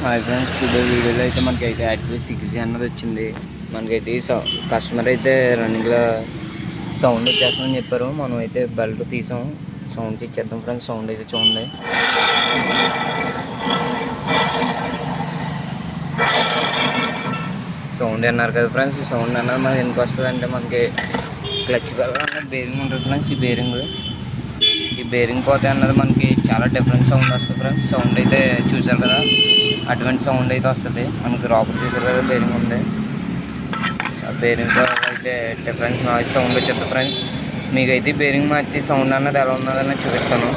Hi friends, today వీడియోలో అయితే మనకైతే యాక్టివ్ 6G అన్నది వచ్చింది. మనకైతే కస్టమర్ అయితే రన్నింగ్లో సౌండ్ వచ్చేస్తుందని చెప్పారు. మనం అయితే బెల్ట్ తీసాం, సౌండ్స్ ఇచ్చేద్దాం ఫ్రెండ్స్. సౌండ్ అయితే చూడండి. సౌండ్ అన్నారు కదా ఫ్రెండ్స్. ఈ సౌండ్ అన్నది మనకి ఎందుకు వస్తుంది అంటే, మనకి క్లచ్ బెల్ అన్నది బేరింగ్ ఉంటుంది ఫ్రెండ్స్. ఈ బేరింగ్ పోతే అన్నది మనకి చాలా డిఫరెంట్ సౌండ్ వస్తుంది ఫ్రెండ్స్. సౌండ్ అయితే చూసారు కదా, అటువంటి సౌండ్ అయితే వస్తుంది మనకి. లోపల చూసారు కదా బేరింగ్ ఉంది, ఆ బేరింగ్ అయితే డిఫరెంట్ నాయిస్ సౌండ్ వచ్చేస్తుంది ఫ్రెండ్స్. మీకైతే బేరింగ్ మార్చి సౌండ్ అన్నది ఎలా ఉన్నదని చూపిస్తాను.